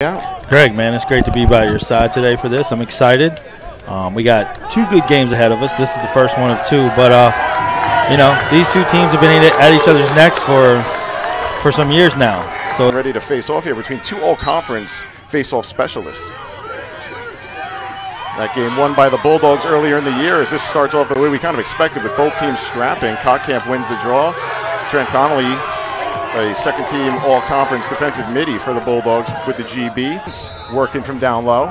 Yeah. Greg, man, it's great to be by your side today for this. I'm excited. We got two good games ahead of us. This is the first one of two, but you know, these two teams have been at each other's necks for some years now. So ready to face off here between two all-conference face-off specialists. That game won by the Bulldogs earlier in the year, as this starts off the way we kind of expected, with both teams strapping. Cottcamp wins the draw. Trent Connolly, a second-team all-conference defensive midi for the Bulldogs with the GB. It's working from down low.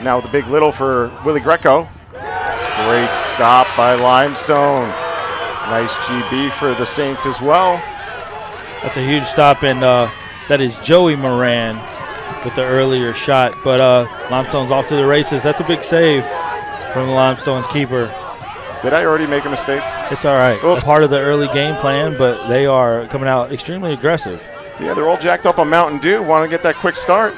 Now with the big little for Willie Greco. Great stop by Limestone. Nice GB for the Saints as well. That's a huge stop, and that is Joey Moran with the earlier shot. But Limestone's off to the races. That's a big save from the Limestone's keeper. Did I already make a mistake? It's all right. Well, it's part of the early game plan, but they are coming out extremely aggressive. Yeah, they're all jacked up on Mountain Dew. Want to get that quick start.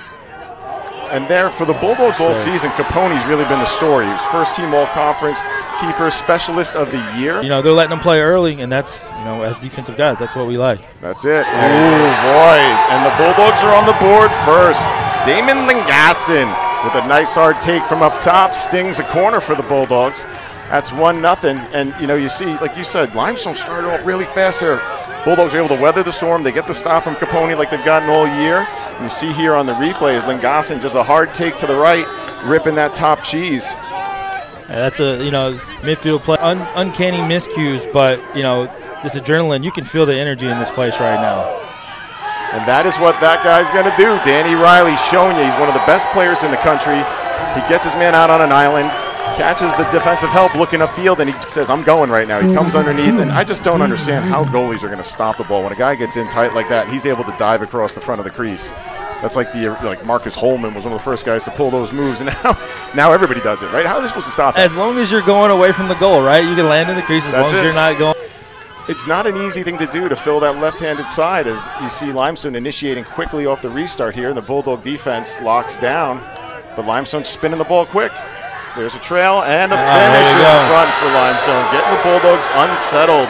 And there for the Bulldogs all season, Capone's really been the story. He was first-team all-conference keeper, specialist of the year. You know, they're letting them play early, and that's, you know, as defensive guys, that's what we like. That's it. Oh, boy. And the Bulldogs are on the board first. Damon Lingasson with a nice hard take from up top. Stings a corner for the Bulldogs. That's 1-0. And, you know, you see, like you said, Limestone started off really fast there. Bulldogs are able to weather the storm. They get the stop from Capone like they've gotten all year. And you see here on the replay is Lingasson, just a hard take to the right, ripping that top cheese. Yeah, that's a, you know, midfield play. Uncanny miscues, but, you know, this adrenaline, you can feel the energy in this place right now. And that is what that guy's going to do. Danny Riley's showing you he's one of the best players in the country. He gets his man out on an island, catches the defensive help looking upfield, and he says, I'm going right now. He comes underneath, and I just don't understand how goalies are going to stop the ball. When a guy gets in tight like that, and he's able to dive across the front of the crease. That's like Marcus Holman was one of the first guys to pull those moves, and now everybody does it, right? How are they supposed to stop that? As long as you're going away from the goal, right? You can land in the crease as long as you're not going. It's not an easy thing to do to fill that left-handed side, as you see Limestone initiating quickly off the restart here, and the Bulldog defense locks down. But Limestone's spinning the ball quick. There's a trail and a finish in front for Limestone, getting the Bulldogs unsettled.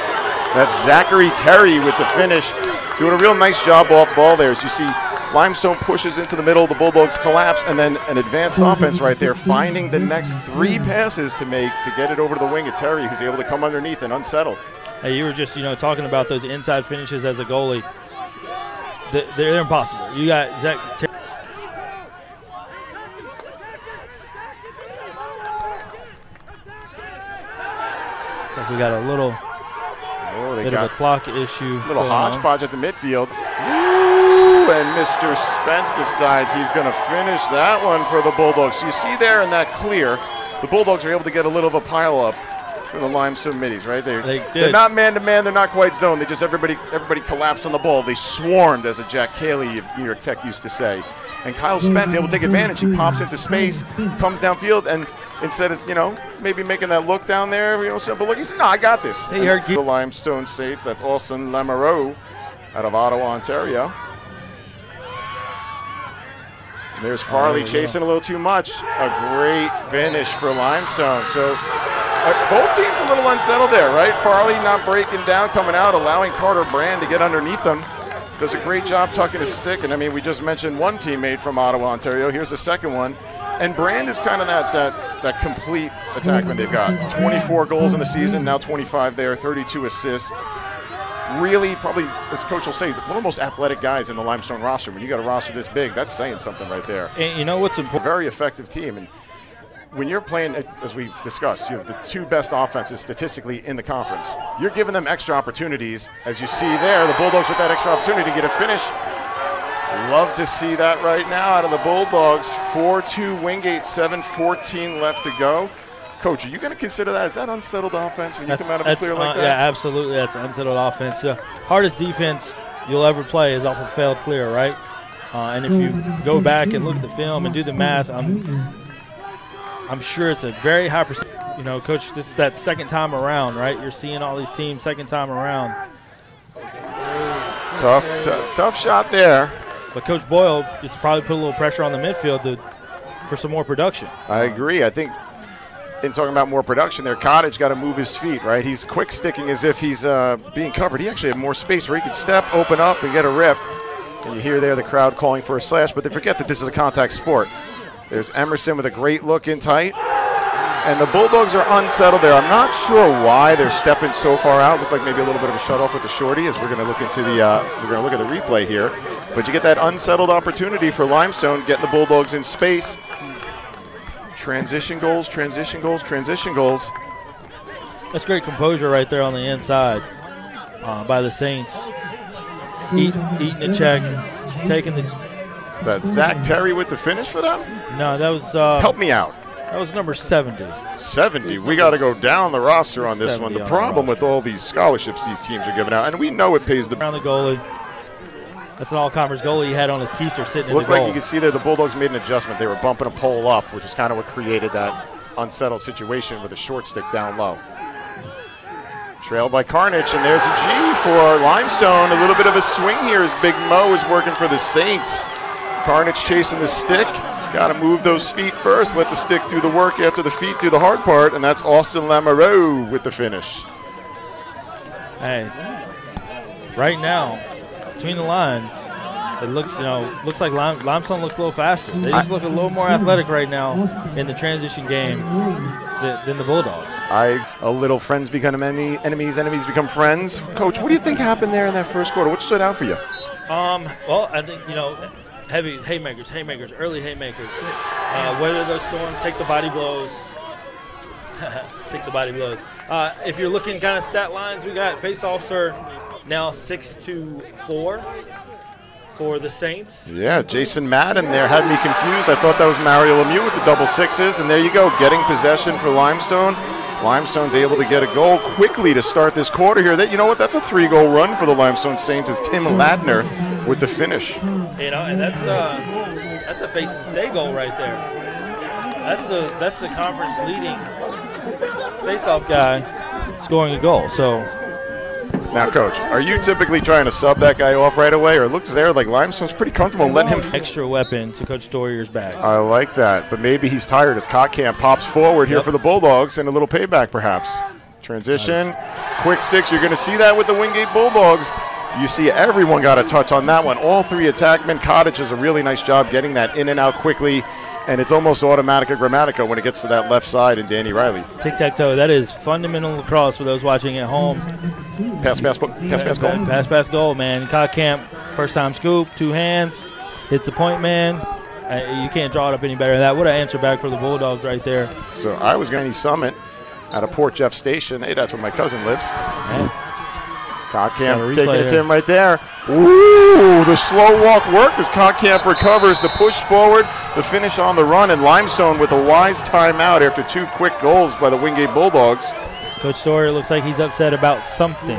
That's Zachary Terry with the finish, doing a real nice job off ball there. As you see, Limestone pushes into the middle, the Bulldogs collapse, and then an advanced offense right there, finding the next 3 passes to make to get it over to the wing of Terry, who's able to come underneath and unsettled. Hey, you were just, you know, talking about those inside finishes as a goalie. They're impossible. You got Zach Terry. Looks like we got a little bit of a clock issue. Little hodgepodge at the midfield. Ooh, and Mr. Spence decides he's going to finish that one for the Bulldogs. So you see there in that clear, the Bulldogs are able to get a little of a pile up for the Limestone middies, right? They're not man-to-man. They're not quite zone. They just everybody collapsed on the ball. They swarmed, as a Jack Cayley of New York Tech used to say. And Kyle Spence able to take advantage. He pops into space, comes downfield, and instead of, you know, maybe making that look down there, you know, simple look, he said, no, I got this. The Limestone Saints, that's Austin Lamoureux out of Ottawa, Ontario. And there's Farley chasing a little too much. A great finish for Limestone. So both teams a little unsettled there, right? Farley not breaking down, coming out, allowing Carter Brand to get underneath them. Does a great job tucking his stick. And, I mean, we just mentioned one teammate from Ottawa, Ontario. Here's the second one. And Brand is kind of that complete attackman they've got. 24 goals in the season, now 25 there, 32 assists. Really, probably, as Coach will say, one of the most athletic guys in the Limestone roster. When you got a roster this big, that's saying something right there. And you know what's important? A very effective team. And when you're playing, as we've discussed, you have the 2 best offenses statistically in the conference. You're giving them extra opportunities. As you see there, the Bulldogs with that extra opportunity to get a finish. Love to see that right now out of the Bulldogs. 4-2 Wingate, 7:14 left to go. Coach, are you going to consider that? Is that unsettled offense when you come out of a clear like that? Yeah, absolutely. That's unsettled offense. Hardest defense you'll ever play is off a failed clear, right? And if you go back and look at the film and do the math, I'm sure it's a very high percent. You know, Coach, this is that second time around, right? You're seeing all these teams second time around. Tough shot there. But Coach Boyle just probably put a little pressure on the midfield for some more production. I agree. I think in talking about more production there, Cottage got to move his feet, right? He's quick sticking as if he's being covered. He actually had more space where he could step, open up, and get a rip. And you hear there the crowd calling for a slash, but they forget that this is a contact sport. There's Emerson with a great look in tight. And the Bulldogs are unsettled there. I'm not sure why they're stepping so far out. Looked like maybe a little bit of a shutoff with the shorty, as we're going to look into the we're going to look at the replay here. But you get that unsettled opportunity for Limestone, getting the Bulldogs in space. Transition goals, transition goals, transition goals. That's great composure right there on the inside by the Saints. Eating the check, taking the. Is that Zach Terry with the finish for them? No, that was. Help me out. That was number 70. 70. We got to go down the roster on this one. The problem with all these scholarships these teams are giving out, and we know it pays the. Around the goalie. That's an all-conference goalie he had on his keister sitting in the goal. Looked like you could see there the Bulldogs made an adjustment. They were bumping a pole up, which is kind of what created that unsettled situation with a short stick down low. Trailed by Carnage, and there's a G for Limestone. A little bit of a swing here as Big Mo is working for the Saints. Carnage chasing the stick. Got to move those feet first. Let the stick do the work after the feet do the hard part, and that's Austin Lamoureux with the finish. Hey, right now, between the lines, it looks, looks like Limestone looks a little faster. They just look a little more athletic right now in the transition game than the Bulldogs. A little friends become enemies, enemies become friends. Coach, what do you think happened there in that first quarter? What stood out for you? Well, I think, heavy haymakers, early haymakers. Weather those storms, take the body blows. Take the body blows. If you're looking kind of stat lines, we got face-offs are now 6-4 for the Saints. Yeah, Jason Madden there had me confused. I thought that was Mario Lemieux with the double sixes, and there you go, getting possession for Limestone. Limestone's able to get a goal quickly to start this quarter here. You know what? That's a 3-goal run for the Limestone Saints as Tim Ladner with the finish. And that's a face and stay goal right there. That's the conference leading face-off guy scoring a goal. So now, Coach, are you typically trying to sub that guy off right away, or it looks there like Limestone's pretty comfortable letting him extra weapon to Coach Stoyer's back? I like that, but maybe he's tired as Cotcamp pops forward here for the Bulldogs and a little payback perhaps. Transition, quick six. You're going to see that with the Wingate Bulldogs. You see everyone got a touch on that one. All three attackmen. Cottage does a really nice job getting that in and out quickly, and it's almost automatica grammatica when it gets to that left side and Danny Riley. Tic-tac-toe. That is fundamental lacrosse for those watching at home. Pass goal. Pass goal, man. Cotcamp, first time scoop, 2 hands, hits the point man. You can't draw it up any better than that. What an answer back for the Bulldogs right there. So I was going to Summit out of Port Jeff Station. Hey, that's where my cousin lives. Cotcamp taking it to him right there. Ooh, the slow walk worked as Cotcamp recovers the push forward, the finish on the run, and Limestone with a wise timeout after 2 quick goals by the Wingate Bulldogs. Coach Stoyer looks like he's upset about something.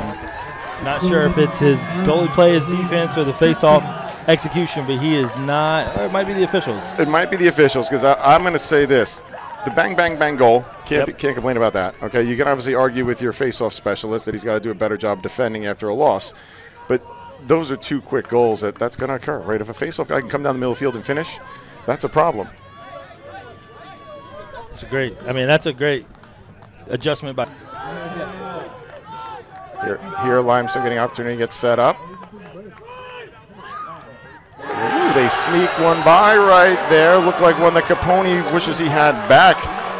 Not sure if it's his goalie play, his defense, or the face-off execution, but he is not, or it might be the officials. It might be the officials, because I'm going to say this. The bang, bang, bang goal, can't complain about that. Okay, you can obviously argue with your face-off specialist that he's got to do a better job defending after a loss, but those are 2 quick goals that's going to occur, right? If a face-off guy can come down the middle of the field and finish, that's a problem. That's a great adjustment by. Here Limestone getting an opportunity to get set up. Ooh, they sneak one by right there. Looked like one that Capone wishes he had back.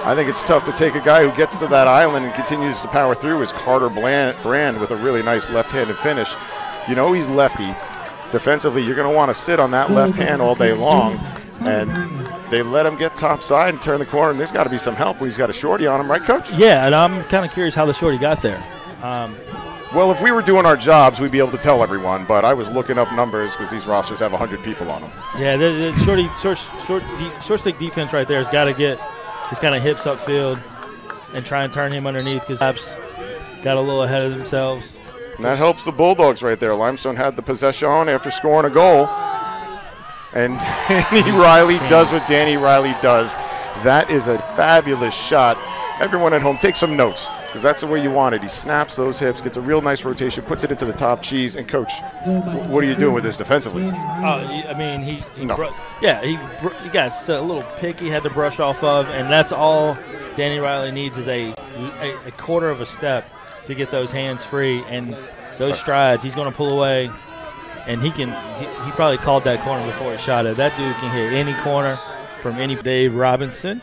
I think it's tough to take a guy who gets to that island and continues to power through is Carter Brand with a really nice left-handed finish. You know he's lefty. Defensively, you're going to want to sit on that left hand all day long. And they let him get topside and turn the corner, and there's got to be some help when he's got a shorty on him, right, Coach? Yeah, and I'm kind of curious how the shorty got there. Well, if we were doing our jobs, we'd be able to tell everyone, but I was looking up numbers because these rosters have 100 people on them. Yeah, the short stick defense right there has got to get his kind of hips upfield and try and turn him underneath because Apps got a little ahead of themselves. And that helps the Bulldogs right there. Limestone had the possession after scoring a goal. And Danny Riley does what Danny Riley does. That is a fabulous shot. Everyone at home, take some notes because that's the way you want it. He snaps those hips, gets a real nice rotation, puts it into the top cheese. And, Coach, what are you doing with this defensively? He got a little pick he had to brush off of, and that's all Danny Riley needs is a quarter of a step to get those hands free and those strides. He's going to pull away. and he probably called that corner before he shot it. That dude can hit any corner from any. Dave Robinson.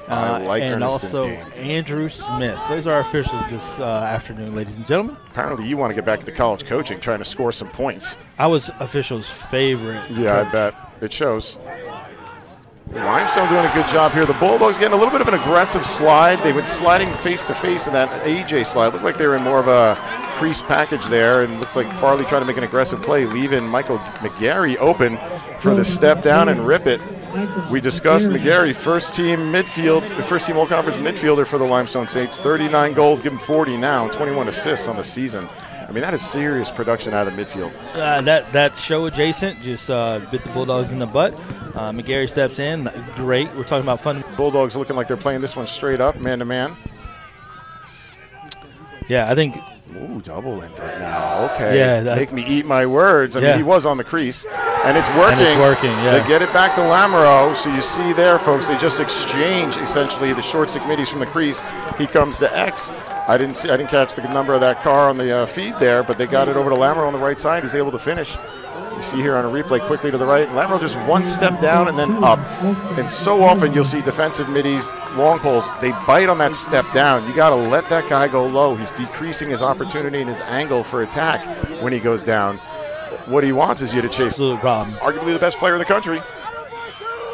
I like and Erneston's also game. Andrew Smith. Those are our officials this afternoon, ladies and gentlemen. Apparently you want to get back to college coaching, trying to score some points. I was officials' favorite Yeah, coach. I bet. It shows. Limestone doing a good job here. The Bulldogs getting a little bit of an aggressive slide. They went sliding face-to-face in that AJ slide. Looked like they were in more of a crease package there, and looks like Farley trying to make an aggressive play, leaving Michael McGarry open for the step down and rip it. We discussed McGarry, first-team all-conference midfielder for the Limestone Saints. 39 goals, give him 40 now, 21 assists on the season. I mean, that is serious production out of the midfield. That's show adjacent, just bit the Bulldogs in the butt. McGarry steps in, great. We're talking about fun. Bulldogs looking like they're playing this one straight up, man-to-man. Yeah, I think. Ooh, double invert now. Okay. Yeah, make me eat my words. I mean, he was on the crease, and it's working. And it's working, yeah. They get it back to Lamoureux. So you see there, folks, they just exchange essentially the short stick middies from the crease. He comes to X. I didn't catch the number of that car on the feed there, but they got it over to Lamoureux on the right side. He's able to finish. You see here on a replay quickly to the right. Lamoureux just one step down and then up. And so often you'll see defensive middies, long poles, they bite on that step down. You got to let that guy go low. He's decreasing his opportunity and his angle for attack when he goes down. What he wants is you to chase. Absolute problem. Arguably the best player in the country.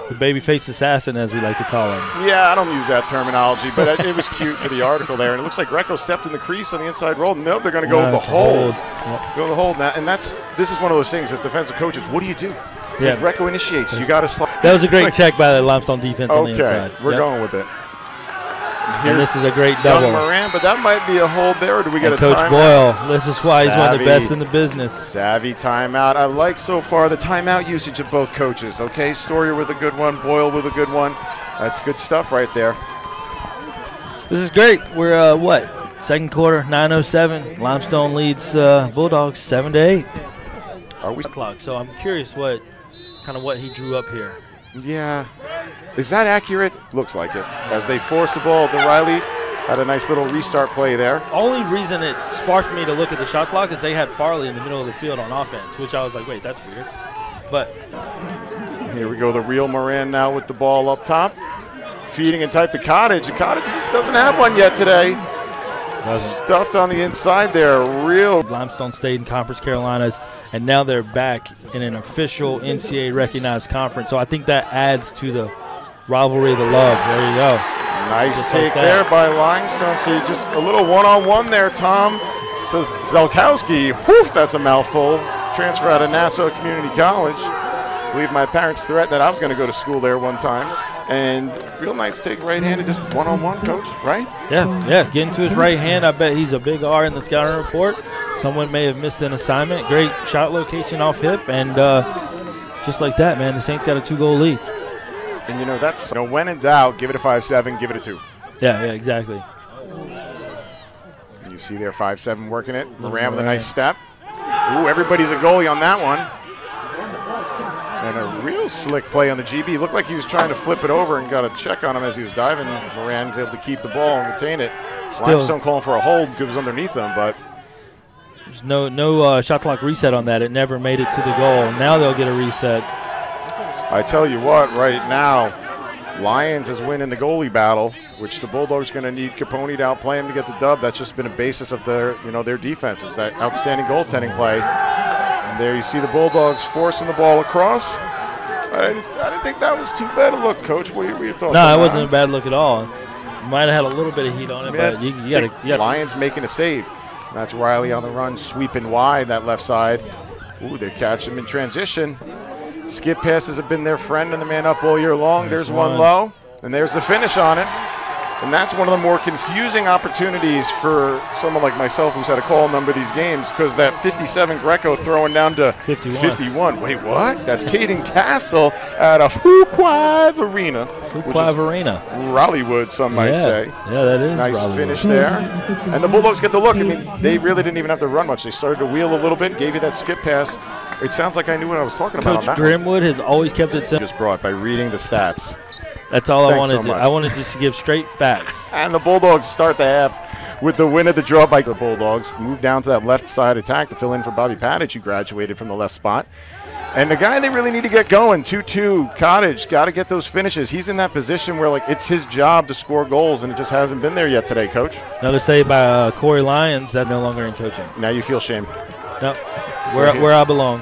The babyface assassin, as we like to call him. Yeah, I don't use that terminology, but it was cute for the article there. And it looks like Greco stepped in the crease on the inside roll. Nope, they're going to go to the hold. Yep. Go to the hold now. And this is one of those things as defensive coaches. What do you do? Yeah. Greco initiates. You got to slide. That was a great check by the Limestone defense on the inside. Okay, we're going with it. And this is a great double. Moran, but that might be a hold there. Or do we get and a Coach timeout? Boyle, this is why he's one of the best in the business. Savvy timeout. I like so far the timeout usage of both coaches. Okay, Story with a good one, Boyle with a good one. That's good stuff right there. This is great. We're second quarter, 9:07. Limestone leads Bulldogs 7-8. Are we? So I'm curious what he drew up here. Yeah. Is that accurate? Looks like it. As they force the ball to Riley. Had a nice little restart play there. Only reason it sparked me to look at the shot clock is they had Farley in the middle of the field on offense, which I was like, wait, that's weird. But here we go, the real Moran now with the ball up top. Feeding and type to Cottage. The Cottage doesn't have one yet today. Stuffed on the inside there. Real. Limestone stayed in Conference Carolinas, and now they're back in an official NCAA recognized conference. So I think that adds to the rivalry, the love. There you go. Nice just take like there by Limestone. So you just a little one-on-one there, Tom. Says Zelkowski. Whew, that's a mouthful. Transfer out of Nassau Community College. I believe my parents threatened that I was going to go to school there one time. And real nice take right-handed, just one-on-one, Coach, right? Yeah, get into his right hand. I bet he's a big R in the scouting report. Someone may have missed an assignment. Great shot location off hip. And just like that, man, the Saints got a 2-goal lead. And, that's when in doubt, give it a 5-7, give it a 2. Yeah, exactly. You see there 5-7 working it. Moran with a nice step. Ooh, everybody's a goalie on that one. And a real slick play on the GB. Looked like he was trying to flip it over and got a check on him as he was diving. Moran's able to keep the ball and retain it. Limestone calling for a hold because it was underneath them, but there's no shot clock reset on that. It never made it to the goal. Now they'll get a reset. I tell you what, right now, Lions is winning the goalie battle, which the Bulldogs are going to need Capone to outplay him to get the dub. That's just been a basis of their defense, is that outstanding goaltending play. And there you see the Bulldogs forcing the ball across. I didn't think that was too bad a look, Coach. What are you talking about? No, it wasn't a bad look at all. Might have had a little bit of heat on it, but you got to. Lions making a save. That's Riley on the run, sweeping wide that left side. Ooh, they catch him in transition. Skip passes have been their friend and the man up all year long. There's one low, and there's the finish on it. And that's one of the more confusing opportunities for someone like myself who's had to call a number of these games, because that 57 Greco throwing down to 51. Wait, what? That's Caden Castle at a Fuquay Arena. Rallywood, some might say. Yeah, that is nice Rallywood. Finish there. And the Bulldogs get the look. I mean, they really didn't even have to run much. They started to wheel a little bit, gave you that skip pass. It sounds like I knew what I was talking about. Coach Grimwood has always kept it simple. Just brought by reading the stats. That's all I wanted so to. I wanted just to give straight facts. And the Bulldogs start the half with the win of the draw by the Bulldogs. Move down to that left side attack to fill in for Bobby Padich, who graduated from the left spot. And the guy they really need to get going, 2-2, Cottage, got to get those finishes. He's in that position where, like, it's his job to score goals, and it just hasn't been there yet today, Coach. Another save by Corey Lyons, that no longer in coaching. Now you feel shame. No, where I belong.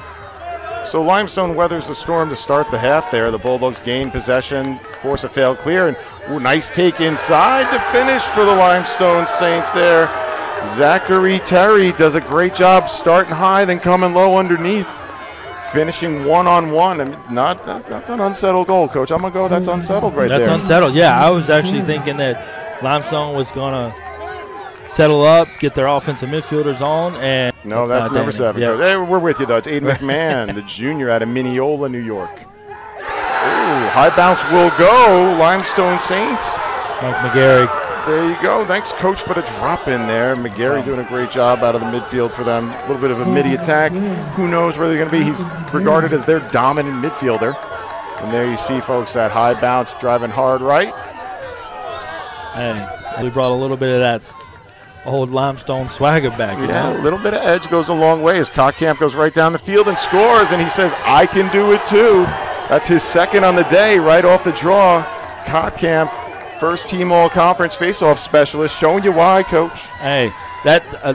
So Limestone weathers the storm to start the half there. The Bulldogs gain possession, force a failed clear, and nice take inside to finish for the Limestone Saints there. Zachary Terry does a great job starting high, then coming low underneath. Finishing one-on-one, and that's an unsettled goal, Coach. I'm going to go that's unsettled right there. That's unsettled, yeah. I was actually thinking that Limestone was going to settle up, get their offensive midfielders on. And no, that's number 7. Yeah. Hey, we're with you, though. It's Aiden McMahon, the junior out of Mineola, New York. Ooh, high bounce will go. Limestone Saints. Mike McGarry. There you go. Thanks, Coach, for the drop in there. McGarry doing a great job out of the midfield for them. A little bit of a midi attack. Who knows where they're going to be. He's regarded as their dominant midfielder. And there you see, folks, that high bounce driving hard right. Hey, we brought a little bit of that old Limestone swagger back. Yeah, a little bit of edge goes a long way as Kottkamp goes right down the field and scores. And he says, I can do it too. That's his second on the day right off the draw. Kottkamp. First team all-conference face-off specialist, showing you why, Coach. Hey, that's an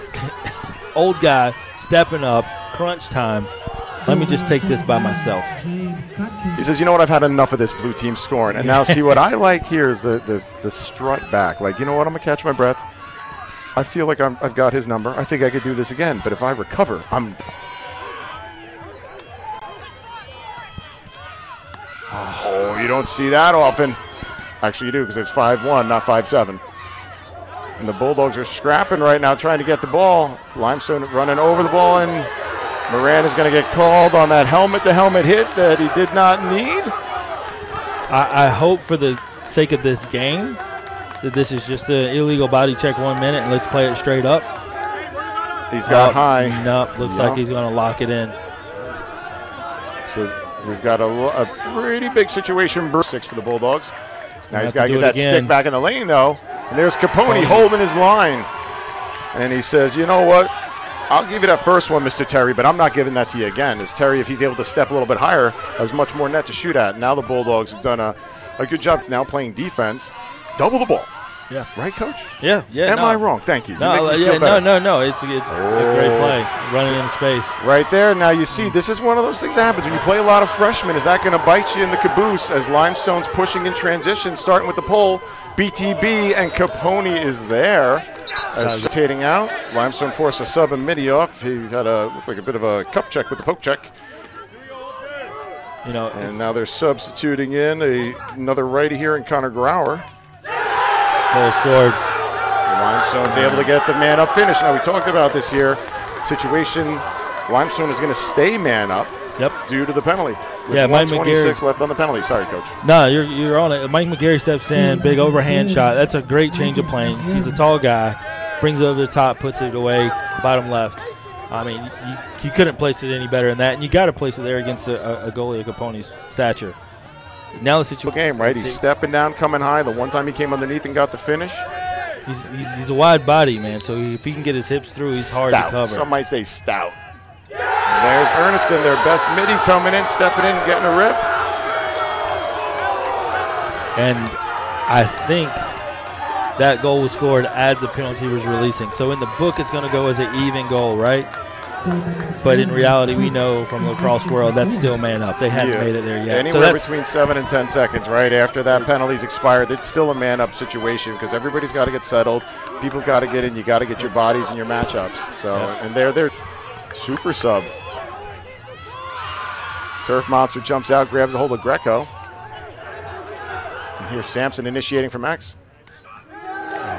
old guy stepping up, crunch time. Let me just take this by myself. He says, you know what, I've had enough of this blue team scoring. And now see what I like here is the strut back. Like, you know what, I'm going to catch my breath. I feel like I've got his number. I think I could do this again. But if I recover, I'm... Oh, you don't see that often. Actually, you do, because it's 5-1, not 5-7. And the Bulldogs are scrapping right now, trying to get the ball. Limestone running over the ball, and Moran is going to get called on that helmet-to-helmet hit that he did not need. I hope for the sake of this game that this is just an illegal body check 1 minute, and let's play it straight up. He's got high. Nope, looks like he's going to lock it in. So we've got a pretty big situation. 6 for the Bulldogs. Now he's got to get that stick back in the lane, though. And there's Capone holding his line. And he says, you know what? I'll give you that first one, Mr. Terry, but I'm not giving that to you again. As Terry, if he's able to step a little bit higher, has much more net to shoot at. Now the Bulldogs have done a good job now playing defense. Double the ball. Yeah. Right, Coach? Yeah. Am I wrong? Thank you. No, It's a great play. Running in space. Right there. Now you see, this is one of those things that happens when you play a lot of freshmen. Is that going to bite you in the caboose as Limestone's pushing in transition, starting with the pull. BTB and Capone is there. As rotating out. Limestone forced a sub and midi off. He had looked like a bit of a cup check with the poke check. And now they're substituting in another righty here in Connor Grauer. Goal scored. Limestone's able to get the man up finish. Now we talked about this here situation. Limestone is going to stay man up. Yep. Due to the penalty. Yeah, Mike 1:26 left on the penalty. Sorry, Coach. No, you're on it. Mike McGarry steps in, big overhand shot. That's a great change of planes. He's a tall guy. Brings it over the top, puts it away, bottom left. I mean, you couldn't place it any better than that, and you got to place it there against a goalie of Capone's stature. Now the situation. Game, right? He's stepping down, coming high. The one time he came underneath and got the finish. He's a wide body, man, so if he can get his hips through, he's hard to cover. Some might say stout. And there's Erneston, their best midi, coming in, stepping in, getting a rip. And I think that goal was scored as the penalty was releasing. So in the book, it's going to go as an even goal, right? But in reality, we know from the lacrosse world that's still man up. They haven't made it there yet. Anywhere between 7 and 10 seconds, right after that penalty's expired, it's still a man up situation because everybody's got to get settled. People's got to get in. You got to get your bodies and your matchups. So, and they're super sub. Turf Monster jumps out, grabs a hold of Greco. And here's Sampson initiating from X.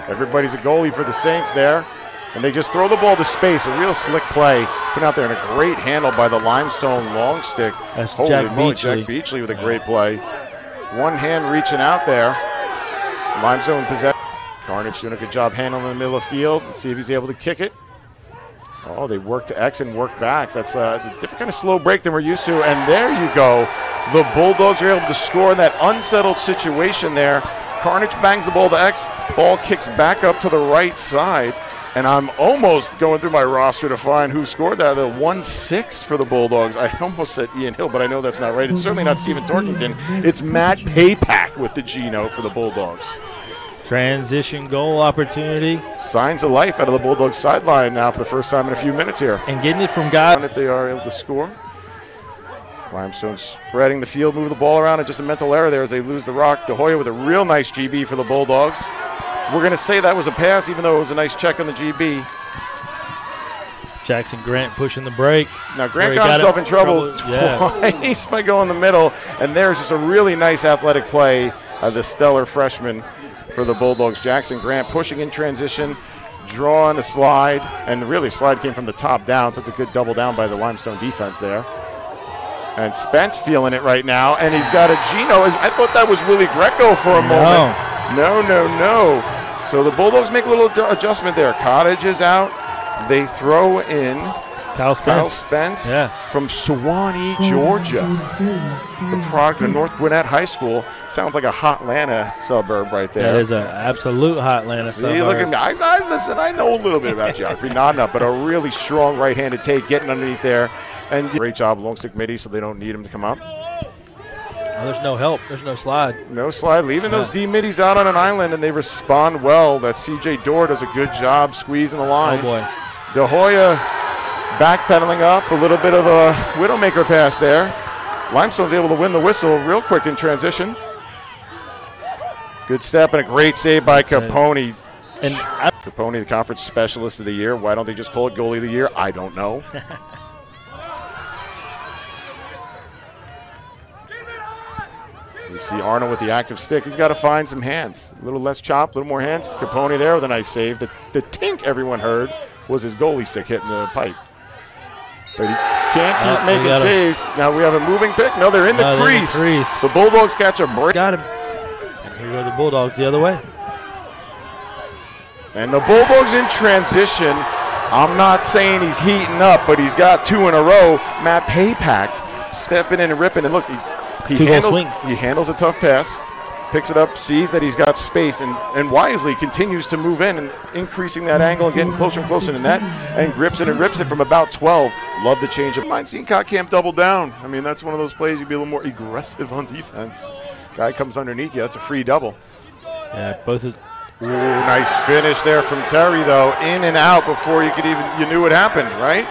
Everybody's a goalie for the Saints there. And they just throw the ball to space. A real slick play. Put out there and a great handle by the Limestone long stick. That's Holy Jack moly, Beachley. Jack Beachley with a great play. One hand reaching out there. Limestone possession. Carnage doing a good job handling in the middle of the field. Let's see if he's able to kick it. Oh, they work to X and work back. That's a different kind of slow break than we're used to. And there you go. The Bulldogs are able to score in that unsettled situation there. Carnage bangs the ball to X. Ball kicks back up to the right side. And I'm almost going through my roster to find who scored that. The 1-6 for the Bulldogs. I almost said Ian Hill, but I know that's not right. It's certainly not Stephen Torkington. It's Matt Paypack with the G note for the Bulldogs. Transition goal opportunity. Signs of life out of the Bulldogs sideline now for the first time in a few minutes here. And getting it from guys. If they are able to score. Limestone spreading the field, move the ball around, and just a mental error there as they lose the rock. DIII with a real nice GB for the Bulldogs. We're going to say that was a pass, even though it was a nice check on the GB. Jackson Grant pushing the break. Now, Grant got himself in trouble twice by going in the middle, and there's just a really nice athletic play of the stellar freshman for the Bulldogs. Jackson Grant pushing in transition, drawing a slide, and really slide came from the top down, so it's a good double down by the Limestone defense there. And Spence feeling it right now, and he's got a Gino. I thought that was Willie Greco for a moment. No. So the Bulldogs make a little adjustment there. Cottage is out. They throw in Kyle Spence from Suwanee, Georgia. The product of North Gwinnett High School. Sounds like a Hotlanta suburb right there. That is an absolute Hotlanta suburb. See, look at me. Listen, I know a little bit about geography. Nodding up, but a really strong right-handed take, getting underneath there. And great job, long stick midi, so they don't need him to come up. Oh, there's no help. There's no slide. No slide. Leaving those D middies out on an island, and they respond well. That CJ Dorr does a good job squeezing the line. Oh, boy. DIII backpedaling up. A little bit of a Widowmaker pass there. Limestone's able to win the whistle real quick in transition. Good step and a great save by Capone. And Capone, the conference specialist of the year. Why don't they just call it goalie of the year? I don't know. You see Arnold with the active stick. He's got to find some hands. A little less chop, a little more hands. Capone there with a nice save. The tink everyone heard was his goalie stick hitting the pipe. But he can't keep making saves. Now we have a moving pick. No, they're in the crease. The Bulldogs catch a break. Got him. And here go the Bulldogs the other way. And the Bulldogs in transition. I'm not saying he's heating up, but he's got two in a row. Matt Paypack stepping in and ripping. And look, he handles a tough pass, picks it up, sees that he's got space, and wisely continues to move in and increasing that angle and getting closer and closer to net, and grips it and rips it from about 12. Love the change of mind. Seeing Camp double down. I mean, that's one of those plays you'd be a little more aggressive on defense. Guy comes underneath you. That's a free double. Yeah, both of. Ooh, nice finish there from Terry, though. In and out before you knew what happened, right?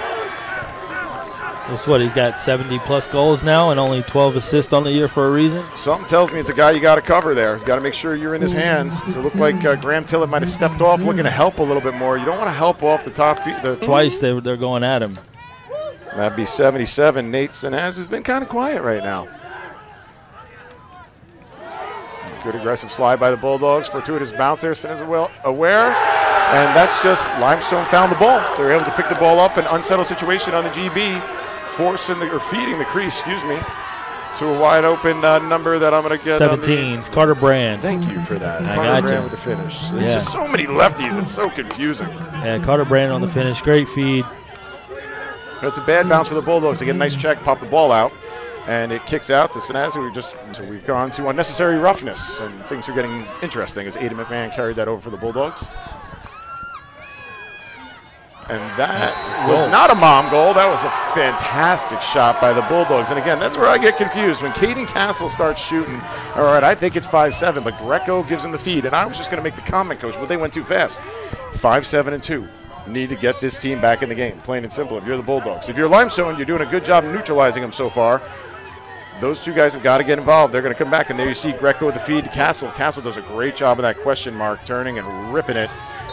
That's what, he's got 70-plus goals now and only 12 assists on the year for a reason? Something tells me it's a guy you got to cover there. You got to make sure you're in his hands. So it looked like Graham Tillett might have stepped off, looking to help a little bit more. You don't want to help off the top feet. Twice they're going at him. That'd be 77. Nate Sinaz has been kind of quiet right now. Good aggressive slide by the Bulldogs. Fortuitous bounce there. Sinaz well aware. And that's just Limestone found the ball. They were able to pick the ball up. An unsettled situation on the GB. Feeding the crease, to a wide open number that I'm going to get. 17, it's Carter Brand. Thank you for that. I Carter got Brand you. with the finish. There's just so many lefties. It's so confusing. Yeah, Carter Brand on the finish. Great feed. It's a bad bounce for the Bulldogs. They get a nice check, pop the ball out, and it kicks out to Sinaz. So we've gone to unnecessary roughness, and things are getting interesting as Aiden McMahon carried that over for the Bulldogs. And that was not a mom goal. That was a fantastic shot by the Bulldogs. And again, that's where I get confused. When Caden Castle starts shooting, all right, I think it's 5-7, but Greco gives him the feed. And I was just going to make the comment, Coach, but they went too fast. 5-7-2. Need to get this team back in the game, plain and simple, if you're the Bulldogs. If you're Limestone, you're doing a good job neutralizing them so far. Those two guys have got to get involved. They're going to come back, and there you see Greco with the feed to Castle. Castle does a great job of that question mark, turning and ripping it.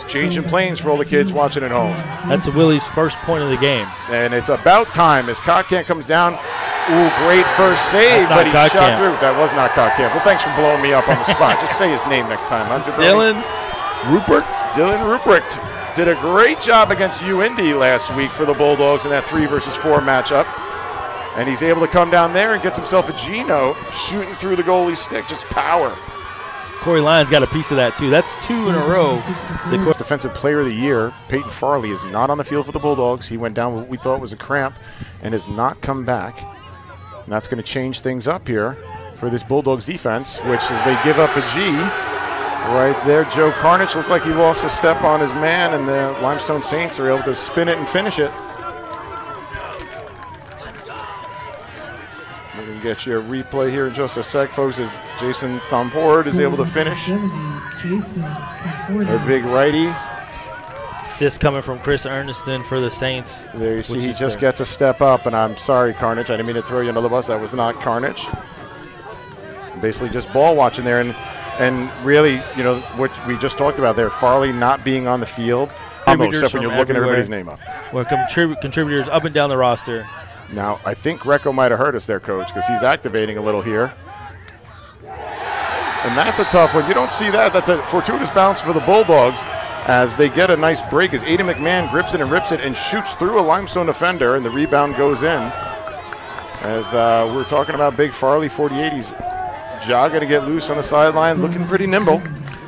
Changing planes for all the kids watching at home. That's Willie's first point of the game. And it's about time as Cottcamp comes down. Ooh, great first save, but he shot through. That was not Cottcamp. Well, thanks for blowing me up on the spot. Just say his name next time. Dylan Rupert. Dylan Rupert did a great job against UND last week for the Bulldogs in that 3 versus 4 matchup. And he's able to come down there and gets himself a G-note, shooting through the goalie's stick, just power. Corey Lyons got a piece of that, too. That's 2 in a row. The Defensive Player of the Year, Peyton Farley, is not on the field for the Bulldogs. He went down with what we thought was a cramp and has not come back. And that's going to change things up here for this Bulldogs defense, which is they give up a G. right there. Joe Carnage looked like he lost a step on his man, and the Limestone Saints are able to spin it and finish it. We're going to get you a replay here in just a sec, folks, as Jason Thomford is able to finish. A big righty. Assist coming from Chris Erneston for the Saints. There you see he just gets a step up, and I'm sorry, Carnage. I didn't mean to throw you under the bus. That was not Carnage. Basically just ball watching there, and really, you know, what we just talked about there, Farley not being on the field, except when you're looking everybody's name up. Well, contributors up and down the roster. Now, I think Greco might have hurt us there, Coach, because he's activating a little here. And that's a tough one. You don't see that. That's a fortuitous bounce for the Bulldogs as they get a nice break as Aiden McMahon grips it and rips it and shoots through a Limestone defender, and the rebound goes in. As we're talking about Big Farley, 48, he's jogging to get loose on the sideline, looking pretty nimble.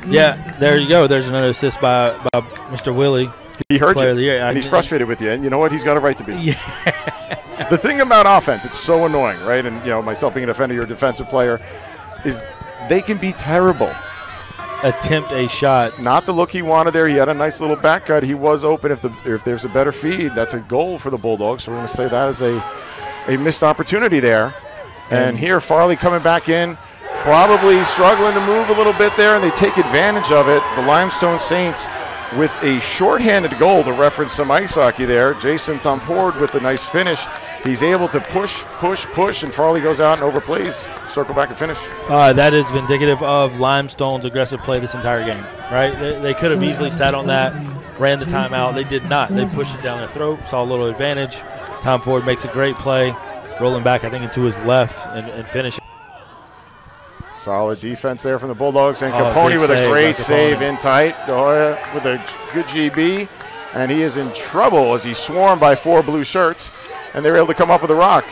Yeah, there you go. There's another assist by Mr. Willie. He hurt you, and he's frustrated with you, and you know what? He's got a right to be. Yeah. The thing about offense, it's so annoying, right? And, you know, myself being a defender, you're a defensive player, is they can be terrible. Attempt a shot. Not the look he wanted there. He had a nice little back cut. He was open. If there's a better feed, that's a goal for the Bulldogs. So we're going to say that is a missed opportunity there. And here, Farley coming back in, probably struggling to move a little bit there, and they take advantage of it. The Limestone Saints with a shorthanded goal to reference some ice hockey there. Jason Thomford with the nice finish. He's able to push, and Farley goes out and overplays. Circle back and finish. That is indicative of Limestone's aggressive play this entire game, right? They could have easily sat on that, ran the timeout. They did not. They pushed it down their throat, saw a little advantage. Thomford makes a great play, rolling back, I think, into his left and finishing. Solid defense there from the Bulldogs, and Capone with a great save in tight with a good GB, and he is in trouble as he's swarmed by 4 blue shirts, and they're able to come up with a rock.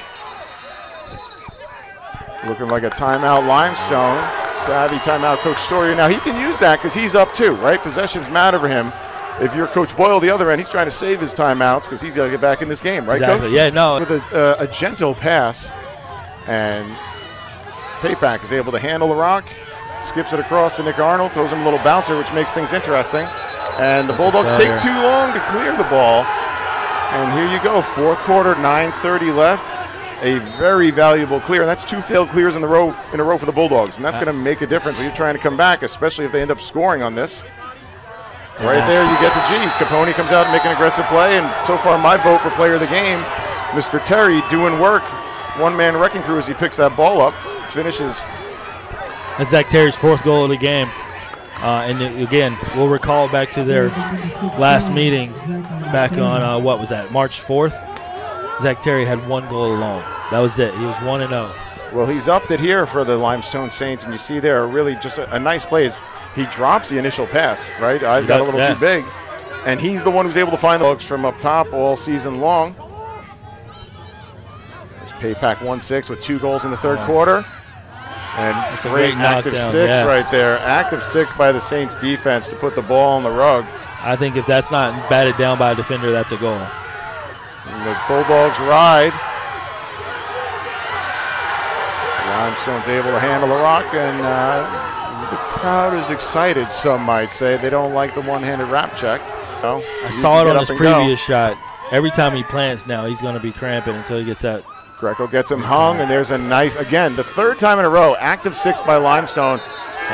Looking like a timeout Limestone. Savvy timeout Coach Story. Now he can use that because he's up too, right? Possessions matter for him. If you're Coach Boyle the other end, he's trying to save his timeouts because he's got to get back in this game, right, exactly. Coach? Yeah, no. With a gentle pass, and Paypack is able to handle the rock, skips it across to Nick Arnold, throws him a little bouncer, which makes things interesting. And the Bulldogs take too long to clear the ball. And here you go, fourth quarter, 9:30 left. A very valuable clear. And that's 2 failed clears in a row for the Bulldogs. And that's going to make a difference when you're trying to come back, especially if they end up scoring on this. Right there, you get the G. Capone comes out and making an aggressive play. And so far, my vote for player of the game, Mr. Terry, doing work. One-man wrecking crew as he picks that ball up. Finishes. That's Zach Terry's 4th goal of the game. And again, we'll recall back to their last meeting back on, what was that, March 4th? Zach Terry had 1 goal alone. That was it. He was 1-0. Well, he's upped it here for the Limestone Saints, and you see there really just a nice play. He drops the initial pass, right? Eyes got a little too big. And he's the one who's able to find the hooks from up top all season long. There's Paypack 1-6 with 2 goals in the third quarter. And great active sticks right there. Active sticks by the Saints defense to put the ball on the rug. I think if that's not batted down by a defender, that's a goal. And the Bulldogs ride. Limestone's able to handle the rock, and the crowd is excited, some might say. They don't like the one-handed wrap check. No, I saw it on his previous shot. Every time he plants now, he's going to be cramping until he gets that. Greco gets him hung, and there's a nice, again, the 3rd time in a row, active 6 by Limestone.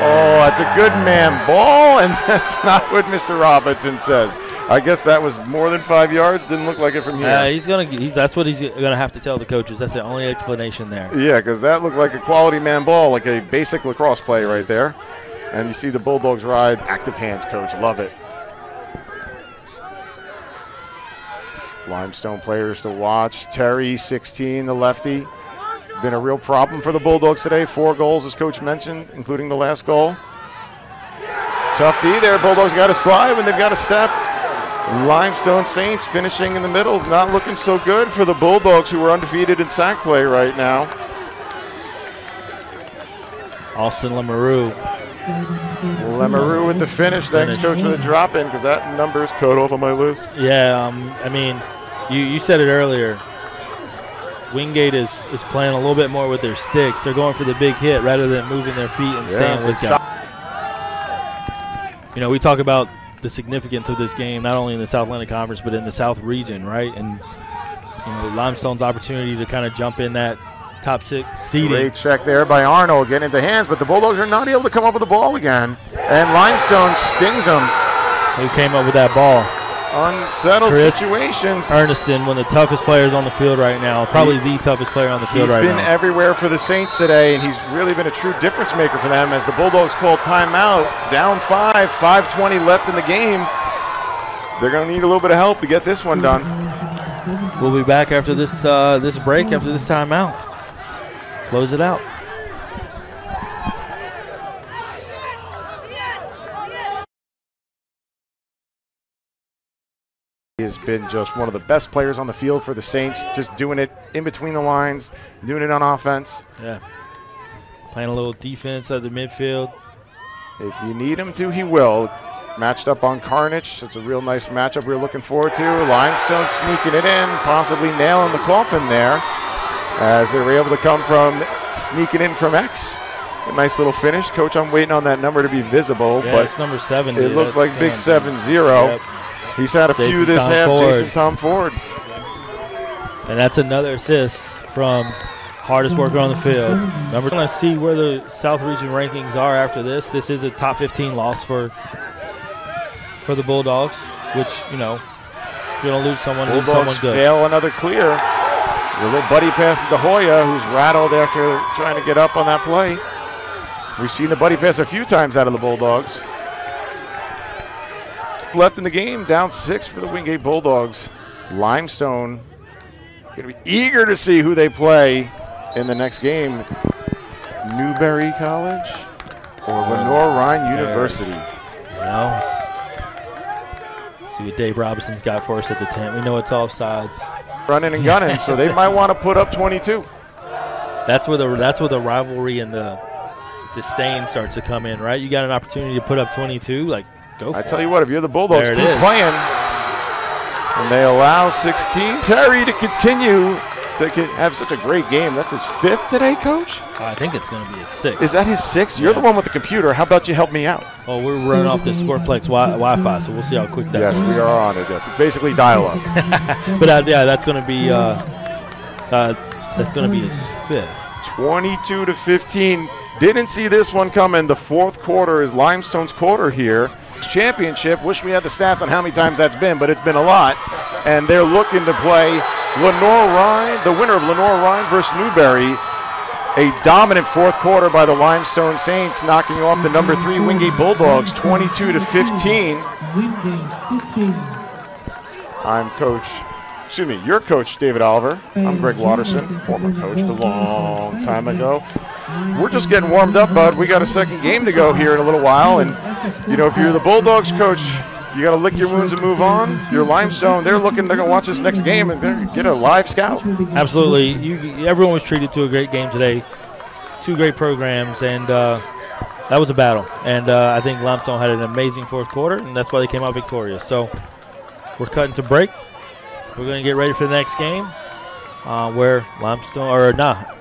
Oh, that's a good man ball, and that's not what Mr. Robinson says. I guess that was more than 5 yards. Didn't look like it from here. That's what he's gonna have to tell the coaches. That's the only explanation there. Yeah, because that looked like a quality man ball, like a basic lacrosse play right there. And you see the Bulldogs ride. Active hands, coach. Love it. Limestone players to watch. Terry, 16, the lefty. Been a real problem for the Bulldogs today. 4 goals, as Coach mentioned, including the last goal. Tough D there. Bulldogs got to slide when they've got to step. Limestone Saints finishing in the middle. Not looking so good for the Bulldogs, who are undefeated in SAC play right now. Austin Lemarue. Lemarue with the finish. Thanks, Coach, for the drop-in, because that number is cut off on my list. Yeah, I mean, you said it earlier. Wingate is playing a little bit more with their sticks. They're going for the big hit rather than moving their feet and staying with it. you know, we talk about the significance of this game, not only in the South Atlantic Conference, but in the South region, right? And, you know, Limestone's opportunity to kind of jump in that top 6 seeding. Great check there by Arnold, getting into hands, but the Bulldogs are not able to come up with the ball again. And Limestone stings them. Who came up with that ball? Unsettled situations. Erneston, one of the toughest players on the field right now, probably the toughest player on the field right now. He's been everywhere for the Saints today, and he's really been a true difference maker for them as the Bulldogs call timeout. Down 5, 5:20 left in the game. They're going to need a little bit of help to get this one done. We'll be back after this this break, after this timeout. Close it out. He has been just one of the best players on the field for the Saints, just doing it in between the lines, doing it on offense. Yeah. Playing a little defense at the midfield. If you need him to, he will. Matched up on Carnage. It's a real nice matchup we're looking forward to. Limestone sneaking it in, possibly nailing the coffin there as they were able to come from sneaking in from X. A nice little finish. Coach, I'm waiting on that number to be visible. Yeah, but it's number 7. It looks like big 7-0. Yep. He's had a few this half, Jason Tom Ford. And that's another assist from hardest worker on the field. Remember, we're going to see where the South Region rankings are after this. This is a top 15 loss for the Bulldogs, which, you know, if you're going to lose someone, lose someone good. Fail another clear. The little buddy pass to Hoya, who's rattled after trying to get up on that play. We've seen the buddy pass a few times out of the Bulldogs. Left in the game, down 6 for the Wingate Bulldogs. Limestone going to be eager to see who they play in the next game. Newberry College or Lenore-Rhine University. You know, see what Dave Robinson's got for us at the tent. We know it's offsides. Running and gunning, so they might want to put up 22. That's where the rivalry and the disdain starts to come in, right? You got an opportunity to put up 22, like, go for it. I tell you what, if you're the Bulldogs, keep playing. And they allow 16. Terry to continue to have such a great game. That's his 5th today, Coach? I think it's going to be his 6th. Is that his 6th? You're the one with the computer. How about you help me out? Well, we're running off the Sportplex Wi-Fi, so we'll see how quick that goes. Yes, we are on it. Yes, it's basically dial-up. But yeah, that's going to be his 5th. 22-15. Didn't see this one coming. The 4th quarter is Limestone's quarter here. Championship. Wish we had the stats on how many times that's been, but it's been a lot. And they're looking to play Lenore-Rhine, the winner of Lenore-Rhine versus Newberry. A dominant 4th quarter by the Limestone Saints, knocking off the number 3 Wingate Bulldogs, 22-15. Your coach, David Oliver. I'm Greg Watterson, former coach, a long time ago. We're just getting warmed up, bud. We got a second game to go here in a little while. And, you know, if you're the Bulldogs coach, you got to lick your wounds and move on. Your Limestone, they're going to watch this next game and they're going to get a live scout. Absolutely. Everyone was treated to a great game today. 2 great programs, and that was a battle. And I think Limestone had an amazing 4th quarter, and that's why they came out victorious. So we're cutting to break. We're going to get ready for the next game where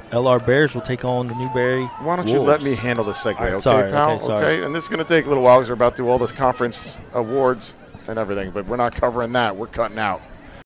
LR Bears will take on the Newberry Why don't you let me handle this segue, okay, sorry, pal? Okay. And this is going to take a little while because we're about to do all this conference awards and everything, but we're not covering that. We're cutting out.